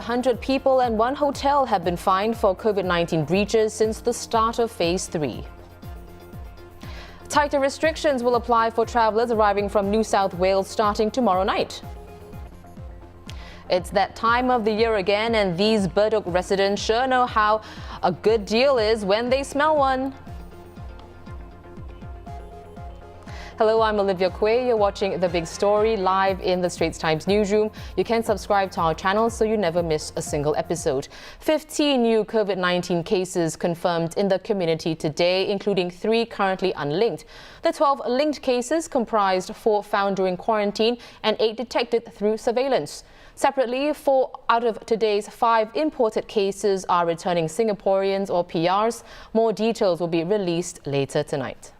100 people and one hotel have been fined for COVID-19 breaches since the start of Phase 3. Tighter restrictions will apply for travellers arriving from New South Wales starting tomorrow night. It's that time of the year again, and these Burdock residents sure know how a good deal is when they smell one. Hello, I'm Olivia Quay. You're watching The Big Story live in the Straits Times newsroom. You can subscribe to our channel so you never miss a single episode. 15 new COVID-19 cases confirmed in the community today, including 3 currently unlinked. The 12 linked cases comprised 4 found during quarantine and 8 detected through surveillance. Separately, 4 out of today's 5 imported cases are returning Singaporeans or PRs. More details will be released later tonight.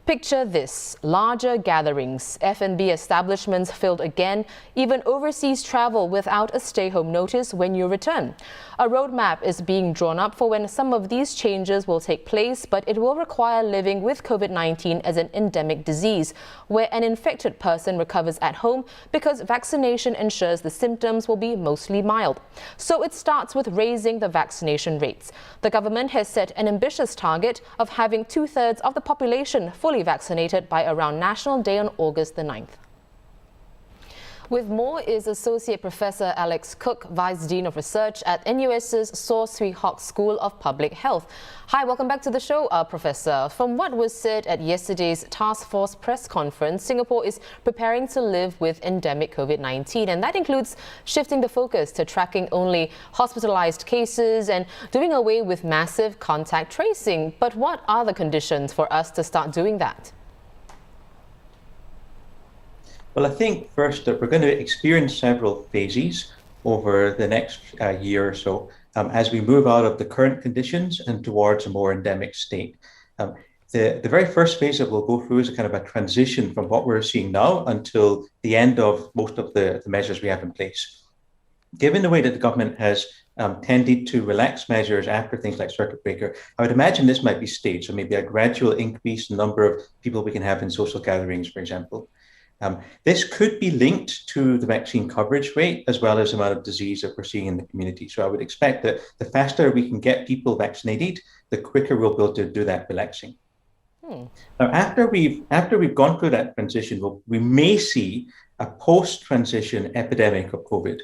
Picture this: larger gatherings, F&B establishments filled again, even overseas travel without a stay-home notice when you return. A roadmap is being drawn up for when some of these changes will take place, but it will require living with COVID-19 as an endemic disease, where an infected person recovers at home because vaccination ensures the symptoms will be mostly mild. So it starts with raising the vaccination rates. The government has set an ambitious target of having 2/3 of the population fully vaccinated by around National Day on August the 9th. With more is Associate Professor Alex Cook, Vice Dean of Research at NUS's Saw Swee Hock School of Public Health. Hi, welcome back to the show, Professor. From what was said at yesterday's Task Force press conference, Singapore is preparing to live with endemic COVID-19, and that includes shifting the focus to tracking only hospitalized cases and doing away with massive contact tracing. But what are the conditions for us to start doing that? Well, I think first that we're going to experience several phases over the next year or so as we move out of the current conditions and towards a more endemic state. The very first phase that we'll go through is a kind of a transition from what we're seeing now until the end of most of the measures we have in place. Given the way that the government has tended to relax measures after things like circuit breaker, I would imagine this might be staged, so maybe a gradual increase in the number of people we can have in social gatherings, for example. This could be linked to the vaccine coverage rate as well as the amount of disease that we're seeing in the community. So I would expect that the faster we can get people vaccinated, the quicker we'll be able to do that relaxing. Now, after we've gone through that transition, we may see a post-transition epidemic of COVID.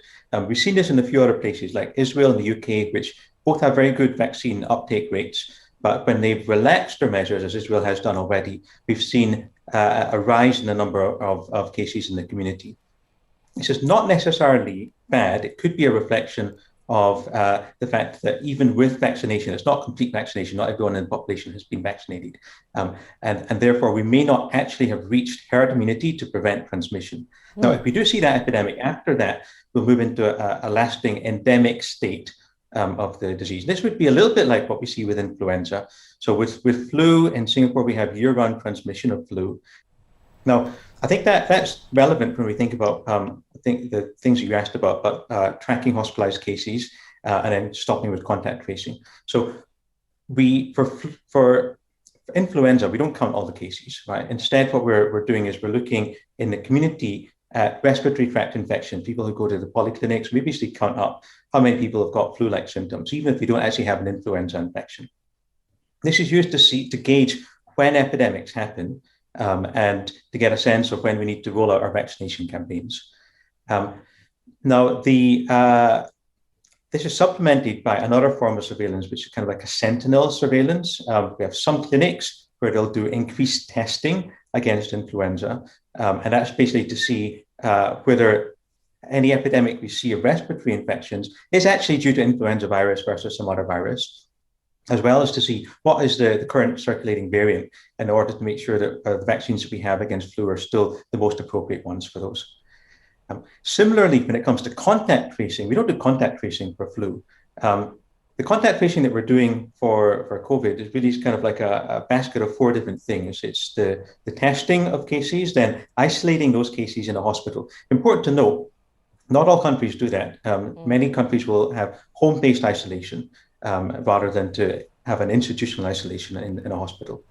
We've seen this in a few other places like Israel and the UK, which both have very good vaccine uptake rates. But when they've relaxed their measures, as Israel has done already, we've seen a rise in the number of cases in the community. This is not necessarily bad. It could be a reflection of the fact that even with vaccination, it's not complete vaccination. Not everyone in the population has been vaccinated. And therefore, we may not actually have reached herd immunity to prevent transmission. Now, if we do see that epidemic, after that, we'll move into a lasting endemic state of the disease. This would be a little bit like what we see with influenza. So with flu in Singapore, we have year-round transmission of flu. Now, I think that's relevant when we think about I think the things you asked about tracking hospitalized cases and then stopping with contact tracing. So for influenza, we don't count all the cases, right? Instead, what we're doing is we're looking in the community at respiratory tract infection, people who go to the polyclinics. We basically count up how many people have got flu-like symptoms, even if they don't actually have an influenza infection. This is used to gauge when epidemics happen and to get a sense of when we need to roll out our vaccination campaigns. Now, this is supplemented by another form of surveillance, which is kind of like a sentinel surveillance. We have some clinics where they'll do increased testing against influenza. And that's basically to see whether any epidemic we see of respiratory infections is actually due to influenza virus versus some other virus, as well as to see what is the current circulating variant in order to make sure that the vaccines that we have against flu are still the most appropriate ones for those. Similarly, when it comes to contact tracing, we don't do contact tracing for flu. The contact tracing that we're doing for COVID is really kind of like a basket of 4 different things. It's the testing of cases, then isolating those cases in a hospital. Important to note, not all countries do that. Many countries will have home-based isolation rather than to have an institutional isolation in a hospital.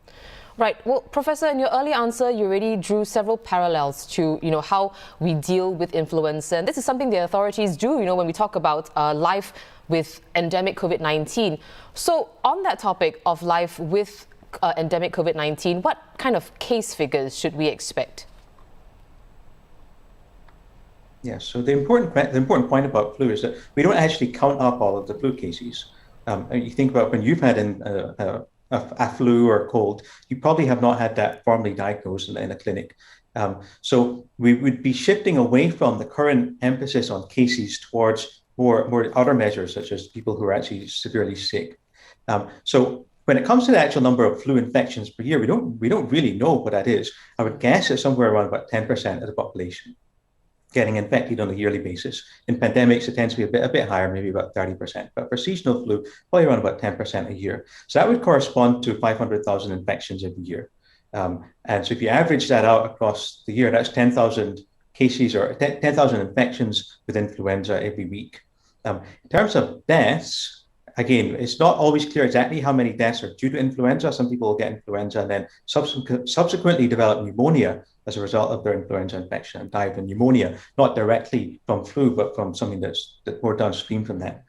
Right. Well, Professor, in your earlier answer, you already drew several parallels to, how we deal with influenza. And this is something the authorities do, when we talk about life with endemic COVID-19. So on that topic of life with endemic COVID-19, what kind of case figures should we expect? Yeah, so the important point about flu is that we don't actually count up all of the flu cases. You think about when you've had a flu or a cold, you probably have not had that formally diagnosed in a clinic. So we would be shifting away from the current emphasis on cases towards more other measures, such as people who are actually severely sick. So when it comes to the actual number of flu infections per year, we don't really know what that is. I would guess it's somewhere around about 10% of the population getting infected on a yearly basis. In pandemics, it tends to be a bit higher, maybe about 30%. But for seasonal flu, probably around about 10% a year. So that would correspond to 500,000 infections every year. And so if you average that out across the year, that's 10,000 cases or 10,000 infections with influenza every week. In terms of deaths, again, it's not always clear exactly how many deaths are due to influenza. Some people will get influenza and then subsequently develop pneumonia as a result of their influenza infection and die of pneumonia, not directly from flu, but from something that's more downstream from that.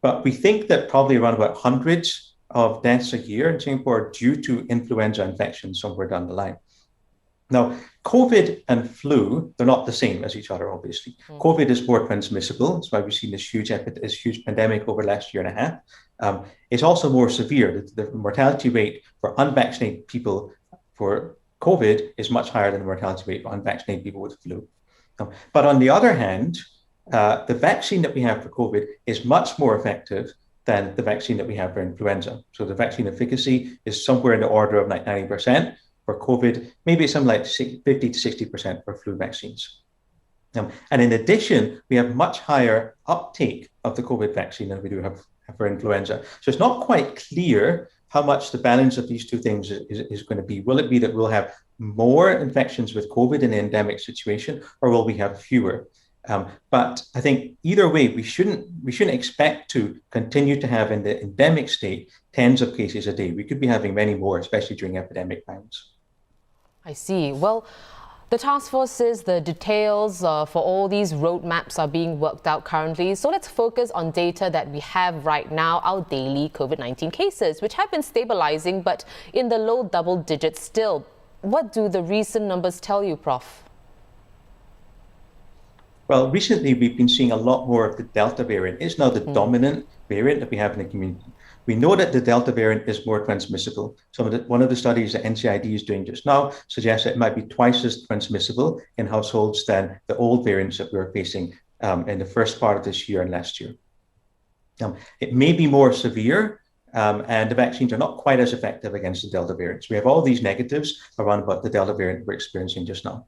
But we think that probably around about hundreds of deaths a year in Singapore are due to influenza infections somewhere down the line. Now, COVID and flu, they're not the same as each other, obviously. COVID is more transmissible. That's why we've seen this huge pandemic over the last year and a half. It's also more severe. The mortality rate for unvaccinated people for COVID is much higher than the mortality rate for unvaccinated people with flu. But on the other hand, the vaccine that we have for COVID is much more effective than the vaccine that we have for influenza. So the vaccine efficacy is somewhere in the order of like 90%. For COVID, maybe something like 50 to 60% for flu vaccines. And in addition, we have much higher uptake of the COVID vaccine than we do have for influenza. So it's not quite clear how much the balance of these two things is going to be. Will it be that we'll have more infections with COVID in an endemic situation, or will we have fewer? But I think either way, we shouldn't expect to continue to have in the endemic state tens of cases a day. We could be having many more, especially during epidemic times. I see. Well, the task force says the details for all these roadmaps are being worked out currently. So let's focus on data that we have right now, our daily COVID-19 cases, which have been stabilizing, but in the low double digits still. What do the recent numbers tell you, Prof? Well, recently we've been seeing a lot more of the Delta variant. It's now the dominant variant that we have in the community. We know that the Delta variant is more transmissible. One of the studies that NCID is doing just now suggests that it might be twice as transmissible in households than the old variants that we were facing in the first part of this year and last year. It may be more severe, and the vaccines are not quite as effective against the Delta variants. We have all these negatives around about the Delta variant we're experiencing just now.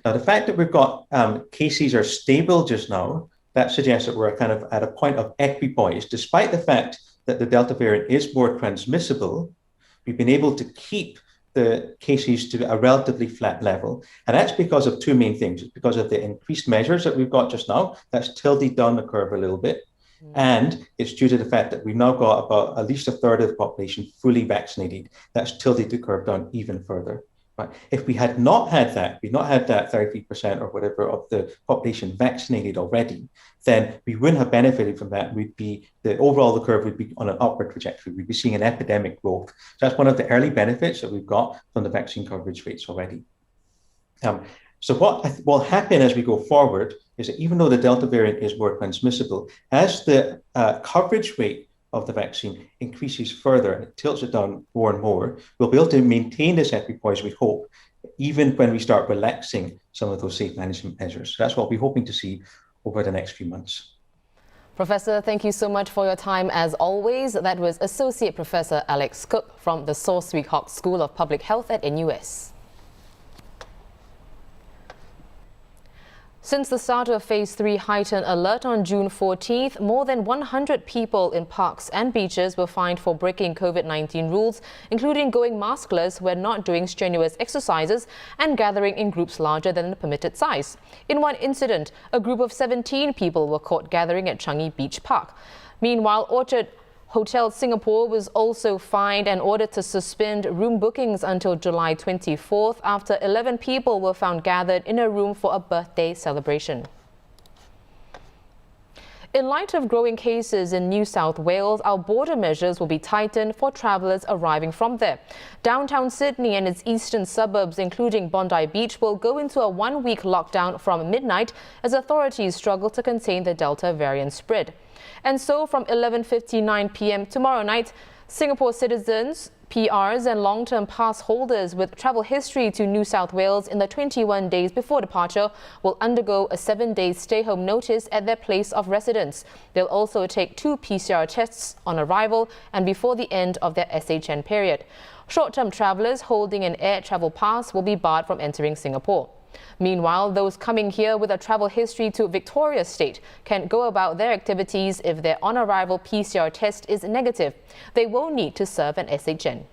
Now, the fact that we've got cases are stable just now, that suggests that we're kind of at a point of equipoise. Despite the fact that the Delta variant is more transmissible, we've been able to keep the cases to a relatively flat level. And that's because of two main things. It's because of the increased measures that we've got just now. That's tilted down the curve a little bit. And it's due to the fact that we've now got about at least a third of the population fully vaccinated. That's tilted the curve down even further. Right. If we had not had that, 33% or whatever of the population vaccinated already, then we wouldn't have benefited from that. The curve would be on an upward trajectory. We'd be seeing an epidemic growth. So that's one of the early benefits that we've got from the vaccine coverage rates already. So what will happen as we go forward is that even though the Delta variant is more transmissible, as the coverage rate of the vaccine increases further and it tilts it down more and more, we'll be able to maintain this equipoise, we hope, even when we start relaxing some of those safe management measures. So that's what we're hoping to see over the next few months. Professor, thank you so much for your time as always. That was Associate Professor Alex Cook from the Sawswee Hock School of Public Health at NUS. Since the start of Phase 3 heightened alert on June 14th, more than 100 people in parks and beaches were fined for breaking COVID-19 rules, including going maskless when not doing strenuous exercises and gathering in groups larger than the permitted size. In one incident, a group of 17 people were caught gathering at Changi Beach Park. Meanwhile, Orchard Hotel Singapore was also fined and ordered to suspend room bookings until July 24th after 11 people were found gathered in a room for a birthday celebration. In light of growing cases in New South Wales, our border measures will be tightened for travellers arriving from there. Downtown Sydney and its eastern suburbs, including Bondi Beach, will go into a one-week lockdown from midnight as authorities struggle to contain the Delta variant spread. And so from 11:59 p.m. tomorrow night, Singapore citizens, PRs and long-term pass holders with travel history to New South Wales in the 21 days before departure will undergo a 7-day stay-home notice at their place of residence. They'll also take 2 PCR tests on arrival and before the end of their SHN period. Short-term travellers holding an air travel pass will be barred from entering Singapore. Meanwhile, those coming here with a travel history to Victoria State can go about their activities if their on-arrival PCR test is negative. They won't need to serve an SHN.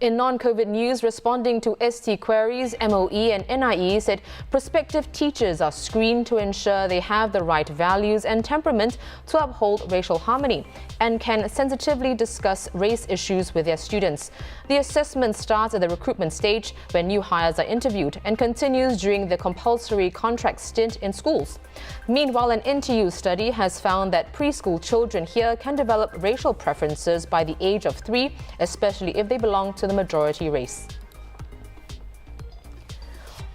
In non-COVID news, responding to ST queries, MOE and NIE said prospective teachers are screened to ensure they have the right values and temperament to uphold racial harmony and can sensitively discuss race issues with their students. The assessment starts at the recruitment stage when new hires are interviewed and continues during the compulsory contract stint in schools. Meanwhile, an NTU study has found that preschool children here can develop racial preferences by the age of 3, especially if they belong to the majority race.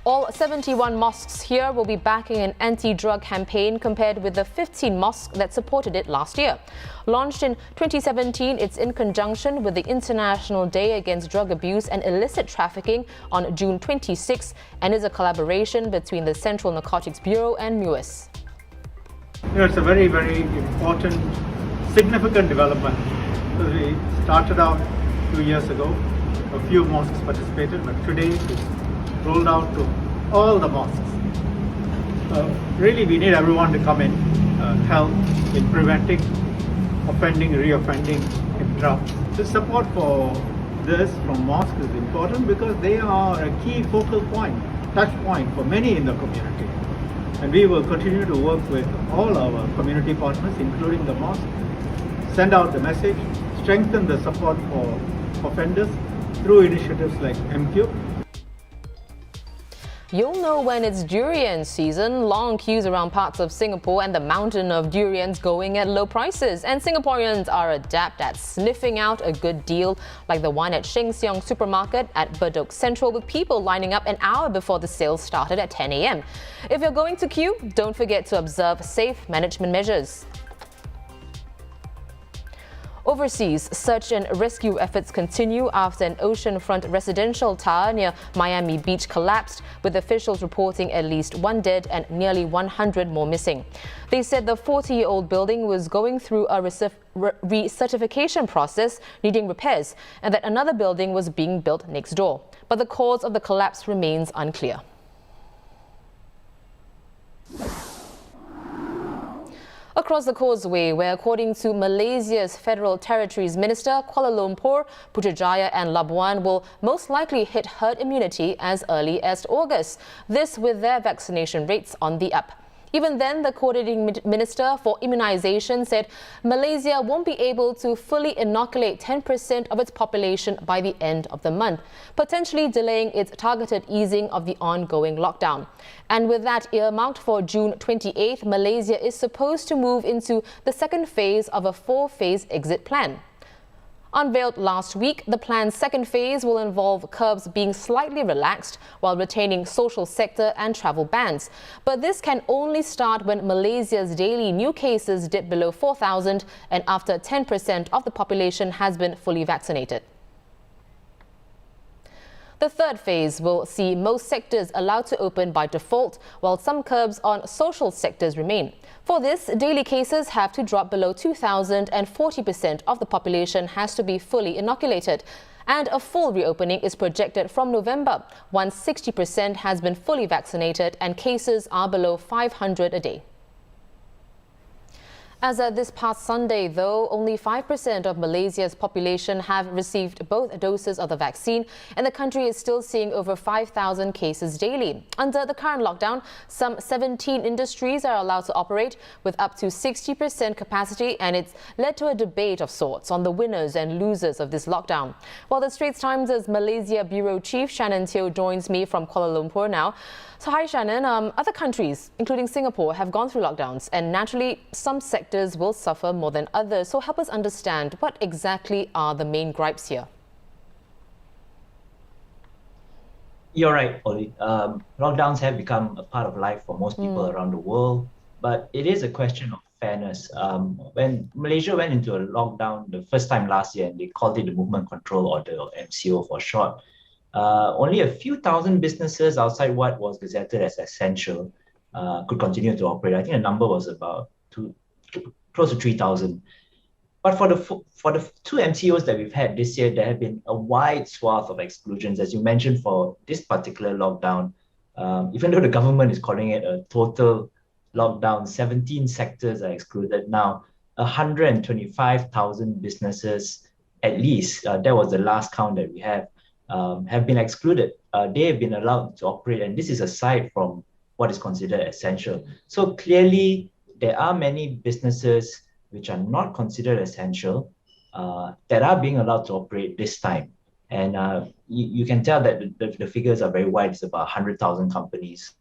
All 71 mosques here will be backing an anti-drug campaign compared with the 15 mosques that supported it last year. Launched in 2017, it's in conjunction with the International Day Against Drug Abuse and Illicit Trafficking on June 26 and is a collaboration between the Central Narcotics Bureau and MUIS. It's a very, very important, significant development. We started out 2 years ago. A few mosques participated, but today it's rolled out to all the mosques. Really, we need everyone to come in, help in preventing offending, reoffending in drugs. The support for this from mosques is important because they are a key focal point, touch point for many in the community. And we will continue to work with all our community partners, including the mosque, send out the message, strengthen the support for offenders through initiatives like MQ. You'll know when it's durian season. Long queues around parts of Singapore and the mountain of durians going at low prices. And Singaporeans are adept at sniffing out a good deal, like the one at Sheng Siong Supermarket at Bedok Central, with people lining up an hour before the sale started at 10 a.m. If you're going to queue, don't forget to observe safe management measures. Overseas, search and rescue efforts continue after an oceanfront residential tower near Miami Beach collapsed, with officials reporting at least 1 dead and nearly 100 more missing. They said the 40-year-old building was going through a recertification process needing repairs and that another building was being built next door. But the cause of the collapse remains unclear. Across the causeway, where according to Malaysia's Federal Territories Minister, Kuala Lumpur, Putrajaya and Labuan will most likely hit herd immunity as early as August. This with their vaccination rates on the up. Even then, the coordinating minister for immunization said Malaysia won't be able to fully inoculate 10% of its population by the end of the month, potentially delaying its targeted easing of the ongoing lockdown. And with that earmarked for June 28th, Malaysia is supposed to move into the second phase of a 4-phase exit plan. Unveiled last week, the plan's second phase will involve curbs being slightly relaxed while retaining social sector and travel bans. But this can only start when Malaysia's daily new cases dip below 4,000 and after 10% of the population has been fully vaccinated. The third phase will see most sectors allowed to open by default, while some curbs on social sectors remain. For this, daily cases have to drop below 2,000 and 40% of the population has to be fully inoculated. And a full reopening is projected from November, once 60% has been fully vaccinated and cases are below 500 a day. As of this past Sunday, though, only 5% of Malaysia's population have received both doses of the vaccine, and the country is still seeing over 5,000 cases daily. Under the current lockdown, some 17 industries are allowed to operate with up to 60% capacity, and it's led to a debate of sorts on the winners and losers of this lockdown. Well, the Straits Times' Malaysia Bureau Chief Shannon Teo joins me from Kuala Lumpur now. So hi Shannon, other countries, including Singapore, have gone through lockdowns, and naturally some sectors will suffer more than others. So help us understand, what exactly are the main gripes here? You're right, Oli. Lockdowns have become a part of life for most people around the world, but it is a question of fairness. When Malaysia went into a lockdown the first time last year, and they called it the Movement Control Order, or MCO for short, only a few thousand businesses outside what was gazetted as essential could continue to operate. I think the number was about close to 3,000. But for the two MCOs that we've had this year, there have been a wide swath of exclusions. As you mentioned, for this particular lockdown, even though the government is calling it a total lockdown, 17 sectors are excluded. Now, 125,000 businesses, at least, that was the last count that we have been excluded. They have been allowed to operate, and this is aside from what is considered essential. So clearly, there are many businesses which are not considered essential that are being allowed to operate this time. And you can tell that the figures are very wide. It's about 100,000 companies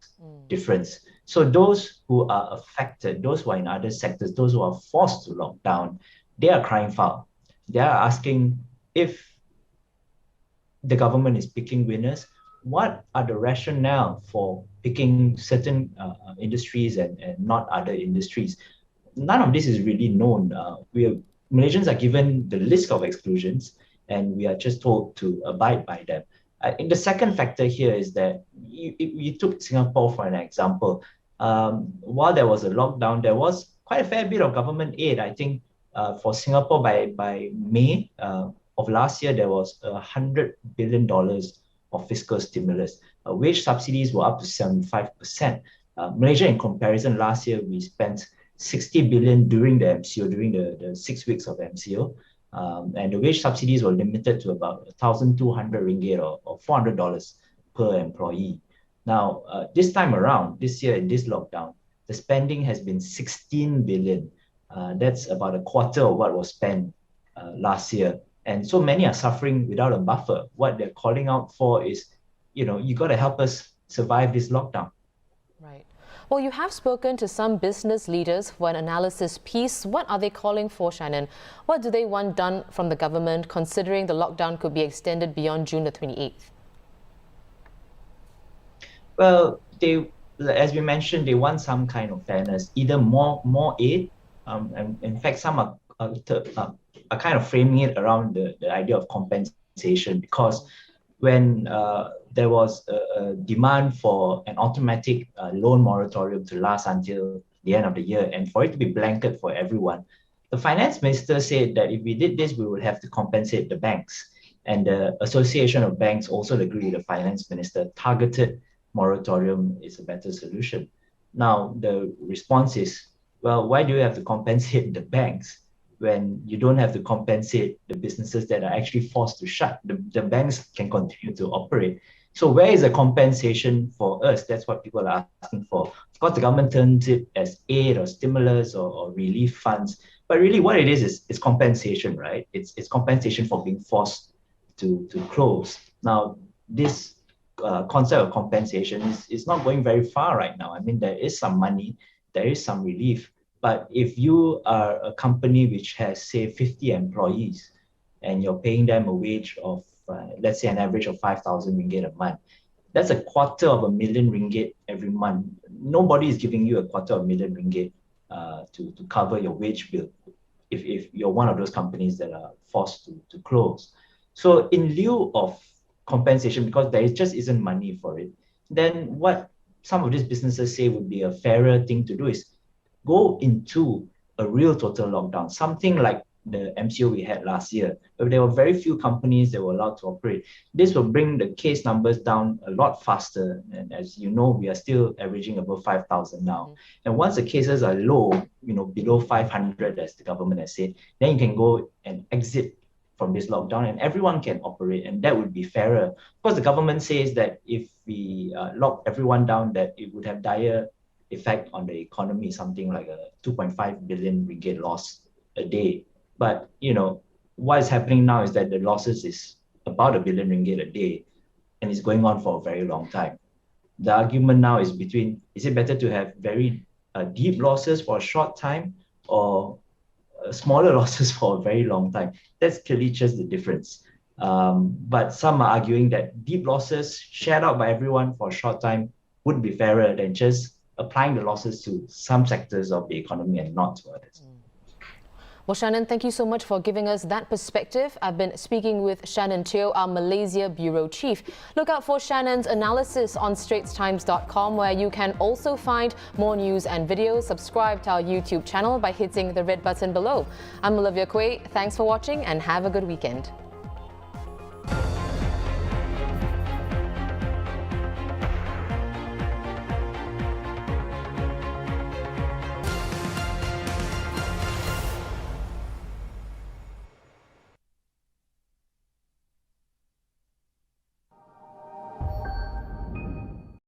difference. So those who are affected, those who are in other sectors, those who are forced to lock down, they are crying foul. They are asking, if the government is picking winners, what are the rationale for picking certain industries and not other industries? None of this is really known. Malaysians are given the list of exclusions, and we are just told to abide by them. And the second factor here is that you took Singapore for an example. While there was a lockdown, there was quite a fair bit of government aid. I think for Singapore, by May of last year, there was $100 billion of fiscal stimulus. Wage subsidies were up to 75%. Malaysia, in comparison, last year we spent 60 billion during the MCO, during the 6 weeks of MCO. And the wage subsidies were limited to about 1,200 ringgit or $400 per employee. Now, this time around, this year in this lockdown, the spending has been 16 billion. That's about a quarter of what was spent last year. And so many are suffering without a buffer. What they're calling out for is, you got to help us survive this lockdown. Right. Well, you have spoken to some business leaders for an analysis piece. What are they calling for, Shannon? What do they want done from the government, considering the lockdown could be extended beyond June the 28th? Well, as we mentioned, they want some kind of fairness, either more aid. And in fact, some are kind of framing it around the idea of compensation, because when there was a demand for an automatic loan moratorium to last until the end of the year and for it to be blanket for everyone, the finance minister said that if we did this, we would have to compensate the banks. And the Association of Banks also agreed with the finance minister. Targeted moratorium is a better solution. Now, the response is, well, why do you have to compensate the banks when you don't have to compensate the businesses that are actually forced to shut? The banks can continue to operate. So where is the compensation for us? That's what people are asking for. Of course, the government turns it as aid or stimulus or relief funds. But really what it is compensation, right? It's compensation for being forced to close. Now, this concept of compensation is not going very far right now. I mean, there is some money, there is some relief. But if you are a company which has, say, 50 employees and you're paying them a wage of, let's say, an average of 5,000 ringgit a month, that's 250,000 ringgit every month. Nobody is giving you 250,000 ringgit to cover your wage bill if you're one of those companies that are forced to close. So in lieu of compensation, because there just isn't money for it, then what some of these businesses say would be a fairer thing to do is go into a real total lockdown, something like the MCO we had last year, where there were very few companies that were allowed to operate. This will bring the case numbers down a lot faster. And as you know, we are still averaging above 5,000 now. And once the cases are low, below 500, as the government has said, then you can go and exit from this lockdown and everyone can operate, and that would be fairer. Of course, the government says that if we lock everyone down, that it would have dire effect on the economy, something like a 2.5 billion ringgit loss a day. But, what is happening now is that the losses is about 1 billion ringgit a day, and it's going on for a very long time. The argument now is is it better to have very deep losses for a short time or smaller losses for a very long time? That's clearly just the difference. But some are arguing that deep losses shared out by everyone for a short time would be fairer than just applying the losses to some sectors of the economy and not to others. Well, Shannon, thank you so much for giving us that perspective. I've been speaking with Shannon Teo, our Malaysia Bureau Chief. Look out for Shannon's analysis on straitstimes.com, where you can also find more news and videos. Subscribe to our YouTube channel by hitting the red button below. I'm Olivia Quay. Thanks for watching and have a good weekend.